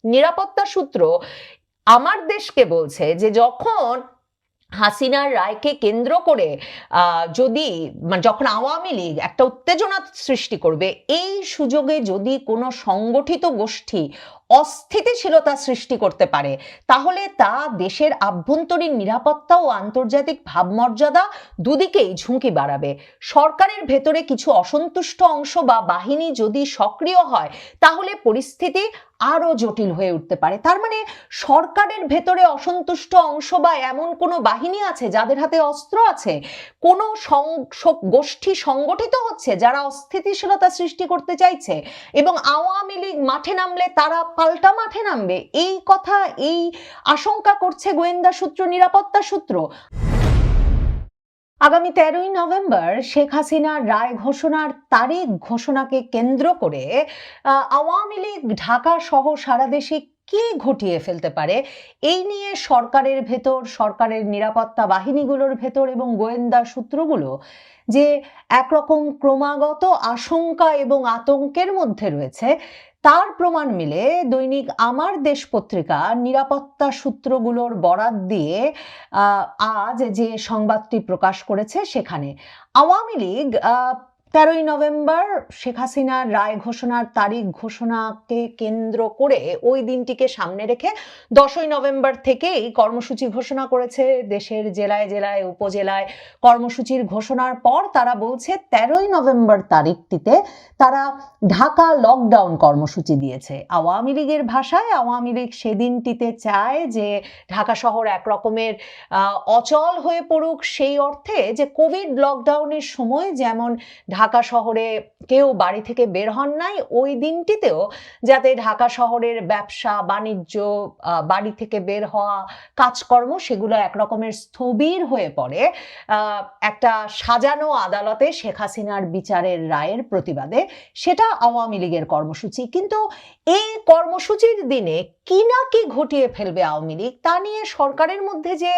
নিরাপত্তা সূত্র আমার দেশকে বলছে যে যখন হাসিনার রায়কে কেন্দ্র করে যখন আওয়ামী লীগ একটা উত্তেজনা সৃষ্টি করবে, এই সুযোগে যদি কোনো সংগঠিত গোষ্ঠী অস্থিতিশীলতা সৃষ্টি করতে পারে, তাহলে তা দেশের আভ্যন্তরীণ নিরাপত্তা ও আন্তর্জাতিক ভাবমর্যাদা দুদিকেই ঝুঁকি বাড়াবে। সরকারের ভেতরে কিছু অসন্তুষ্ট অংশ বা বাহিনী যদি সক্রিয় হয়, তাহলে পরিস্থিতি আরো জটিল হয়ে উঠতে পারে। তার মানে সরকারের ভেতরে অসন্তুষ্ট অংশ বা এমন কোনো বাহিনী আছে যাদের হাতে অস্ত্র আছে, কোনো গোষ্ঠী সংগঠিত হচ্ছে যারা অস্থিতিশীলতা সৃষ্টি করতে চাইছে, এবং আওয়ামী লীগ মাঠে নামলে তারা পাল্টা মাঠে নামবে, এই কথা, এই আশঙ্কা করছে গোয়েন্দা সূত্র, নিরাপত্তা সূত্র। আগামী 13ই নভেম্বর শেখ হাসিনার রায় ঘোষণার তারিখ ঘোষণাকে কেন্দ্র করে আওয়ামী লীগ ঢাকা সহ সারা দেশে কি ঘটিয়ে ফেলতে পারে, এই নিয়ে সরকারের ভেতর, সরকারের নিরাপত্তা বাহিনীগুলোর ভেতর এবং গোয়েন্দা সূত্রগুলো যে একরকম ক্রমাগত আশঙ্কা এবং আতঙ্কের মধ্যে রয়েছে, তার প্রমাণ মিলে দৈনিক আমার দেশ পত্রিকা নিরাপত্তা সূত্রগুলোর বরাত দিয়ে আজ যে সংবাদটি প্রকাশ করেছে, সেখানে আওয়ামী লীগ 13ই নভেম্বর শেখ হাসিনার রায় ঘোষণার তারিখ ঘোষণাকে কেন্দ্র করে ওই দিনটিকে সামনে রেখে 10ই নভেম্বর থেকেই কর্মসূচি ঘোষণা করেছে। দেশের জেলায় জেলায় উপজেলায় কর্মসূচির ঘোষণার পর তারা বলছে 13ই নভেম্বর তারিখটিতে তারা ঢাকা লকডাউন কর্মসূচি দিয়েছে। আওয়ামী লীগের ভাষায় আওয়ামী লীগ সেদিনটিতে চায় যে ঢাকা শহর একরকমের অচল হয়ে পড়ুক, সেই অর্থে যে কোভিড লকডাউনের সময় যেমন ঢাকা শহরে কেউ বাড়ি থেকে বের হন নাই, ওই দিনটিতেও যাতে ঢাকা শহরের ব্যবসা বাণিজ্য, বাড়ি থেকে বের হওয়া কাজকর্ম, সেগুলো একরকমের স্থবির হয়ে পড়ে একটা সাজানো আদালতে শেখ হাসিনার বিচারের রায়ের প্রতিবাদে। সেটা আওয়ামী লীগের কর্মসূচি। কিন্তু এই কর্মসূচির দিনে কি না কি ঘটিয়ে ফেলবে আওয়ামী লীগ, তা নিয়ে সরকারের মধ্যে যে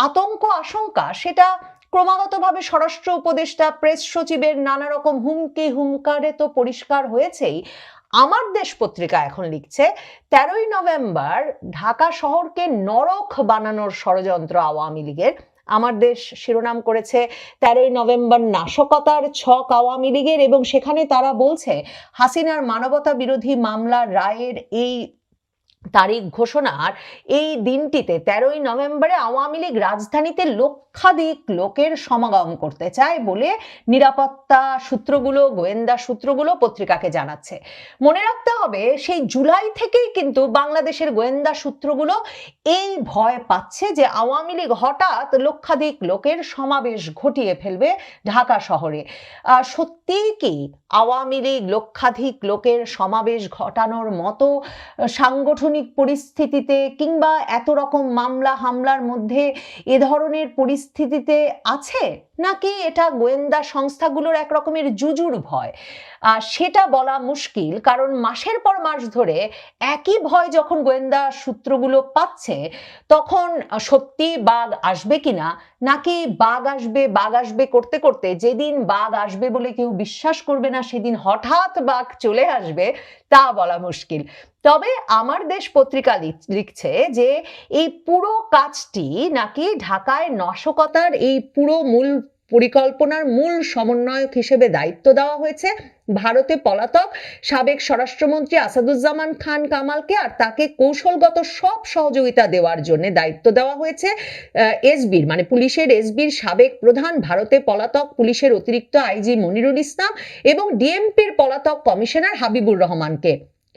আতঙ্ক আশঙ্কা, সেটা ক্রমাগতভাবে স্বরাষ্ট্র উপদেষ্টা, প্রেস সচিবের নানা রকম হুমকি হুঙ্কারে তো পরিষ্কার হয়েছেই। আমার দেশ পত্রিকা এখন লিখছে 13ই নভেম্বর ঢাকা শহরকে নরক বানানোর ষড়যন্ত্র আওয়ামী লীগের। আমার দেশ শিরোনাম করেছে 13ই নভেম্বর নাশকতার ছক আওয়ামী লীগের, এবং সেখানে তারা বলছে হাসিনার মানবতা বিরোধী মামলার রায়ের এই তারিখ ঘোষণার এই দিনটিতে 13ই নভেম্বরে আওয়ামী লীগ রাজধানীতে লক্ষাধিক লোকের সমাগম করতে চায় বলে নিরাপত্তা সূত্রগুলো, গোয়েন্দা সূত্রগুলো পত্রিকাকে জানাচ্ছে। মনে রাখতে হবে, সেই জুলাই থেকেই কিন্তু বাংলাদেশের গোয়েন্দা সূত্রগুলো এই ভয় পাচ্ছে যে আওয়ামী লীগ হঠাৎ লক্ষাধিক লোকের সমাবেশ ঘটিয়ে ফেলবে ঢাকা শহরে। সত্যিই কি আওয়ামী লীগ লক্ষাধিক লোকের সমাবেশ ঘটানোর মতো সাংগঠনিক পরিস্থিতিতে কিংবা এত রকম মামলা হামলার মধ্যে এ ধরনের পরিস্থিতিতে আছে, নাকি এটা গোয়েন্দা সংস্থাগুলোর এক রকমের জুজুর ভয়? সেটা বলা মুশকিল, কারণ মাসের পর মাস ধরে একই ভয় যখন গোয়েন্দা সূত্রগুলো পাচ্ছে, তখন সত্যি বাঘ আসবে কিনা, নাকি বাঘ আসবে করতে করতে যেদিন বাঘ আসবে বলে কেউ বিশ্বাস করবে না, সেদিন হঠাৎ বাঘ চলে আসবে, তা বলা মুশকিল। তবে আমার দেশ পত্রিকা লিখছে যে এই পুরো কাজটি নাকি ঢাকায় নাশকতার এই পুরো মূল পরিকল্পনার মূল সমন্বয়ক হিসেবে দায়িত্ব দেওয়া হয়েছে ভারতে পলাতক সাবেক স্বরাষ্ট্রমন্ত্রী আসাদুজ্জামান খান কামালকে, আর তাকে কৌশলগত সব সহযোগিতা দেওয়ার জন্য দায়িত্ব দেওয়া হয়েছে এসবির, মানে পুলিশের এসবির সাবেক প্রধান, ভারতে পলাতক পুলিশের অতিরিক্ত আইজি মনিরুল ইসলাম এবং ডিএমপির পলাতক কমিশনার হাবিবুর রহমানকে।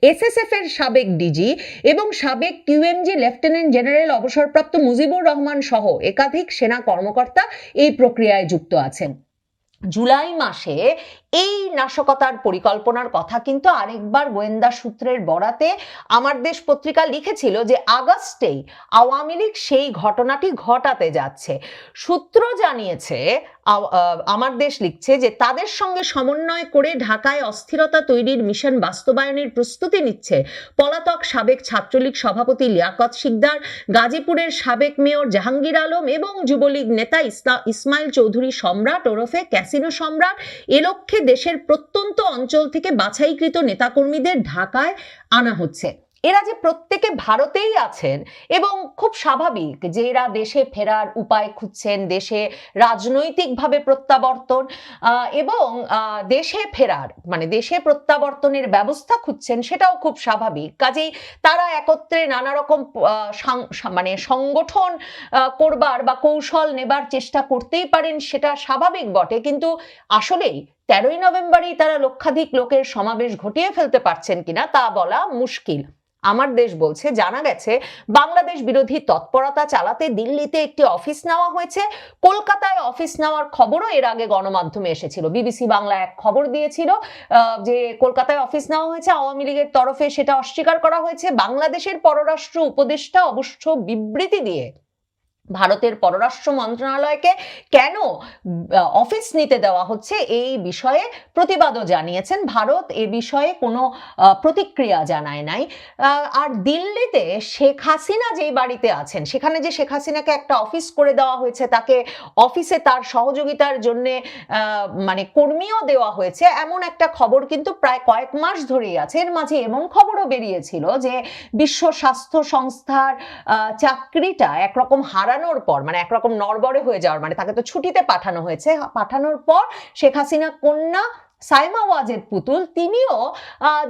এসএসএফ এর সাবেক ডিজি এবং সাবেক কিউএমজি লেফটেন্যান্ট জেনারেল অবসরপ্রাপ্ত মুজিবুর রহমান সহ একাধিক সেনা কর্মকর্তা এই প্রক্রিয়ায় যুক্ত আছেন। জুলাই মাসে এই নাশকতার পরিকল্পনার কথা কিন্তু আরেকবার গোয়েন্দা সূত্রের বরাতে আমার দেশ পত্রিকা লিখেছিল যে আগস্টেই আওয়ামী লীগ সেই ঘটনাটি ঘটাতে যাচ্ছে। সূত্র জানিয়েছে, আমার দেশ লিখছে যে তাদের সঙ্গে সমন্বয় করে ঢাকায় অস্থিরতা তৈরির মিশন বাস্তবায়নের প্রস্তুতি নিচ্ছে পলাতক সাবেক ছাত্রলীগ সভাপতি লিয়াকত শিকদার, গাজীপুরের সাবেক মেয়র জাহাঙ্গীর আলম এবং যুবলীগ নেতা ইসমাইল চৌধুরী সম্রাট ওরফে ক্যাসিনো সম্রাট। এ লক্ষ্যে দেশের প্রত্যন্ত অঞ্চল থেকে বাছাইকৃত নেতাকর্মীদের ঢাকায় আনা হচ্ছে। এরা যে প্রত্যেকে ভারতেই আছেন এবং খুব স্বাভাবিক যে এরা দেশে ফেরার উপায় খুঁজছেন, দেশে রাজনৈতিকভাবে প্রত্যাবর্তন এবং দেশে ফেরার মানে দেশে প্রত্যাবর্তনের ব্যবস্থা খুঁজছেন, সেটাও খুব স্বাভাবিক। কাজেই তারা একত্রে নানা রকম মানে সংগঠন করবার বা কৌশল নেবার চেষ্টা করতেই পারেন, সেটা স্বাভাবিক বটে। কিন্তু আসলেই 13ই নভেম্বরেই তারা লক্ষাধিক লোকের সমাবেশ ঘটিয়ে ফেলতে পারছেন কিনা তা বলা মুশকিল। আমার দেশ বলছে, জানা গেছে বাংলাদেশ বিরোধী তৎপরতা চালাতে দিল্লিতে একটি অফিস নেওয়া হয়েছে। কলকাতায় অফিস নেওয়ার খবরও এর আগে গণমাধ্যমে এসেছিল। বিবিসি বাংলা এক খবর দিয়েছিল যে কলকাতায় অফিস নেওয়া হয়েছে, আওয়ামী লীগের তরফে সেটা অস্বীকার করা হয়েছে। বাংলাদেশের পররাষ্ট্র উপদেষ্টা অবশ্য বিবৃতি দিয়ে ভারতের পররাষ্ট্র মন্ত্রণালয়কে কেন অফিস নিতে দেওয়া হচ্ছে এই বিষয়ে প্রতিবাদও জানিয়েছেন। ভারত এ বিষয়ে কোনো প্রতিক্রিয়া জানায় নাই। আর দিল্লিতে শেখ হাসিনা যেই বাড়িতে আছেন, সেখানে যে শেখ হাসিনাকে একটা অফিস করে দেওয়া হয়েছে, তাকে অফিসে তার সহযোগিতার জন্য মানে কর্মীও দেওয়া হয়েছে, এমন একটা খবর কিন্তু প্রায় কয়েক মাস ধরেই আছে। এর মাঝে এমন খবরও বেরিয়েছিল যে বিশ্ব স্বাস্থ্য সংস্থার চাকরিটা একরকম হারানোর পর, মানে একরকম নড়বড়ে হয়ে যাওয়ার, মানে তাকে তো ছুটিতে পাঠানো হয়েছে, পাঠানোর পর শেখ হাসিনা কন্যা সাইমা ওয়াজেদ পুতুল তিনিও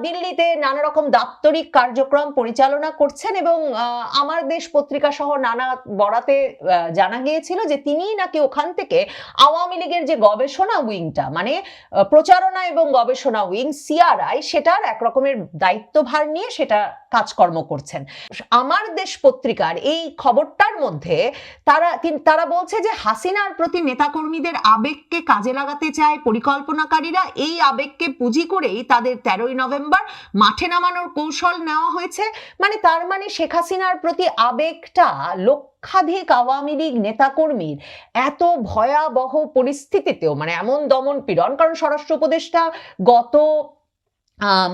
দিল্লিতে নানা রকম দাপ্তরিক কার্যক্রম পরিচালনা করছেন এবং আমার দেশ পত্রিকা সহ নানা বরাতে জানা গিয়েছিল যে তিনিই নাকি ওখান থেকে আওয়ামী লীগের যে গবেষণা উইংটা, মানে প্রচারণা এবং গবেষণা উইং সিআরআই, সেটার একরকমের দায়িত্বভার নিয়ে সেটা কাজকর্ম করছেন। আমার দেশ পত্রিকার এই খবরটার মধ্যে তারা বলছে যে হাসিনার প্রতি নেতাকর্মীদের আবেগকে কাজে লাগাতে চায় পরিকল্পনাকারীরা। এই আবেগকে পুঁজি করেই তাদের 13ই নভেম্বর মাঠে নামানোর কৌশল নেওয়া হয়েছে। মানে তার মানে শেখ হাসিনার প্রতি আবেগটা লক্ষাধিক আওয়ামী লীগ নেতাকর্মীর এত ভয়াবহ পরিস্থিতিতেও, মানে এমন দমন পীড়ন, কারণ স্বরাষ্ট্র উপদেষ্টা গত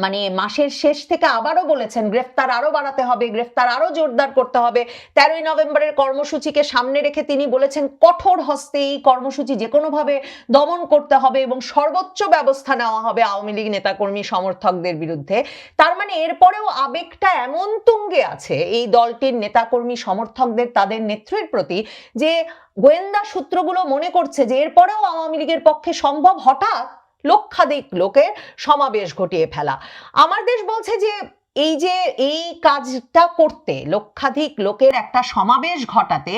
মানে মাসের শেষ থেকে আবারও বলেছেন গ্রেফতার আরো বাড়াতে হবে, গ্রেফতার আরো জোরদার করতে হবে। 13ই নভেম্বরের কর্মসূচিকে সামনে রেখে তিনি বলেছেন কঠোর হস্তে এই কর্মসূচি যে কোনোভাবে দমন করতে হবে এবং সর্বোচ্চ ব্যবস্থা নেওয়া হবে আওয়ামী লীগ নেতাকর্মী সমর্থকদের বিরুদ্ধে। তার মানে এরপরেও আবেগটা এমন তুঙ্গে আছে এই দলটির নেতাকর্মী সমর্থকদের, তাদের নেত্রীর প্রতি, যে গোয়েন্দা সূত্রগুলো মনে করছে যে এরপরেও আওয়ামী লীগের পক্ষে সম্ভব হঠাৎ লক্ষাধিক লোকের সমাবেশ ঘটিয়ে ফেলা। আমার দেশ বলছে যে এই কাজটা করতে, লক্ষাধিক লোকের একটা সমাবেশ ঘটাতে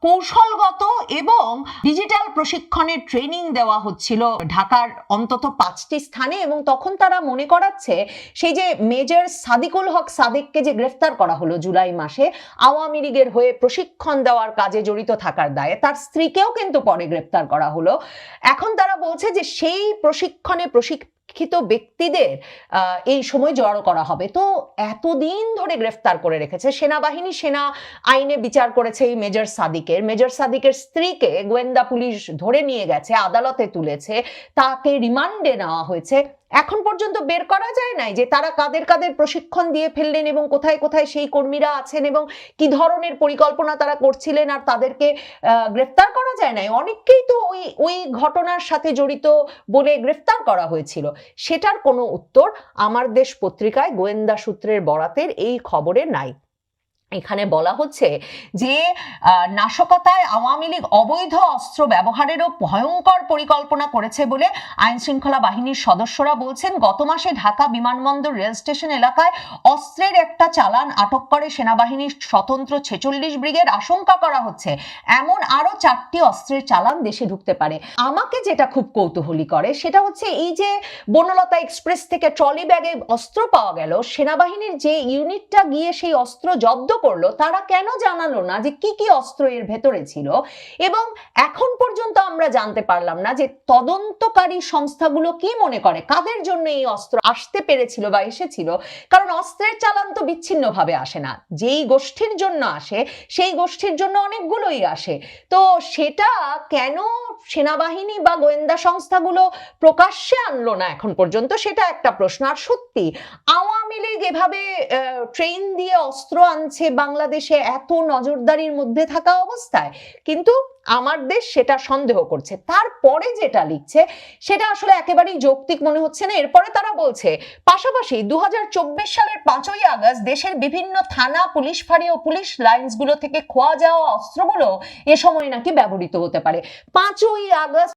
কৌশলগত এবং ডিজিটাল প্রশিক্ষণের ট্রেনিং দেওয়া হচ্ছিল ঢাকার অন্তত 5টি স্থানে। এবং তখন তারা মনে করাচ্ছে সেই যে মেজর সাদিকুল হক সাদেককে যে গ্রেফতার করা হলো জুলাই মাসে আওয়ামী লীগের হয়ে প্রশিক্ষণ দেওয়ার কাজে জড়িত থাকার দায়ে, তার স্ত্রীকেও কিন্তু পরে গ্রেফতার করা হলো। এখন তারা বলছে যে সেই প্রশিক্ষণে শিক্ষিত ব্যক্তিদের এই সময় জড়ো করা হবে। তো এতদিন ধরে গ্রেফতার করে রেখেছে সেনাবাহিনী, সেনা আইনে বিচার করেছে এই মেজর সাদিকের স্ত্রীকে গোয়েন্দা পুলিশ ধরে নিয়ে গেছে, আদালতে তুলেছে, তাকে রিমান্ডে নেওয়া হয়েছে। এখন পর্যন্ত বের করা যায় নাই যে তারা কাদের কাদের প্রশিক্ষণ দিয়ে ফেললেন এবং কোথায় কোথায় সেই কর্মীরা আছেন এবং কি ধরনের পরিকল্পনা তারা করছিলেন, আর তাদেরকে গ্রেফতার করা যায় নাই। অনেককেই তো ওই ঘটনার সাথে জড়িত বলে গ্রেফতার করা হয়েছিল। সেটার কোনো উত্তর আমার দেশ পত্রিকায় গোয়েন্দা সূত্রের বরাতের এই খবরে নাই। এখানে বলা হচ্ছে যে নাশকতায় আওয়ামী লীগ অবৈধ অস্ত্র ব্যবহারেরও ভয়ঙ্কর পরিকল্পনা করেছে বলে আইন শৃঙ্খলা বাহিনীর সদস্যরা বলছেন। গত মাসে ঢাকা বিমানবন্দর রেল স্টেশন এলাকায় অস্ত্রের একটা চালান আটক করে সেনাবাহিনীর স্বতন্ত্র 46 ব্রিগেড। আশঙ্কা করা হচ্ছে এমন আরো 4টি অস্ত্রের চালান দেশে ঢুকতে পারে। আমাকে যেটা খুব কৌতূহলী করে সেটা হচ্ছে এই যে বনলতা এক্সপ্রেস থেকে ট্রলি ব্যাগে অস্ত্র পাওয়া গেল, সেনাবাহিনীর যে ইউনিটটা গিয়ে সেই অস্ত্র জব্দ করলো, তারা কেন জানালো না যে কি কি অস্ত্র এর ভেতরে ছিল? এবং এখন পর্যন্ত আমরা জানতে পারলাম না যে তদন্তকারী সংস্থাগুলো কি মনে করে কাদের জন্য এই অস্ত্র আসতে পেরেছিল বা এসেছিল। কারণ অস্ত্রের চালান তো বিচ্ছিন্নভাবে আসে না, যেই গোষ্ঠীর জন্য আসে সেই গোষ্ঠীর জন্য অনেকগুলোই আসে। তো সেটা কেন সেনাবাহিনী বা গোয়েন্দা সংস্থাগুলো প্রকাশ্যে আনলো না এখন পর্যন্ত, সেটা একটা প্রশ্ন। আর সত্যি আওয়ামী লীগ এভাবে ট্রেন দিয়ে অস্ত্র আনছে বাংলাদেশে এত নজরদারির মধ্যে থাকা অবস্থায়, কিন্তু আমার দেশ সেটা সন্দেহ করছে। তারপরে যেটা লিখছে সেটা আসলে একেবারেই যৌক্তিক মনে হচ্ছে না। এরপরে তারা বলছে পাশাপাশি 2024 সালের 5ই আগস্ট দেশের বিভিন্ন থানা, পুলিশ ফাঁড়ি ও পুলিশ লাইন্সগুলো থেকে খোয়া যাওয়া অস্ত্রগুলো এ সময় নাকি ব্যবহৃত হতে পারে। 5ই আগস্ট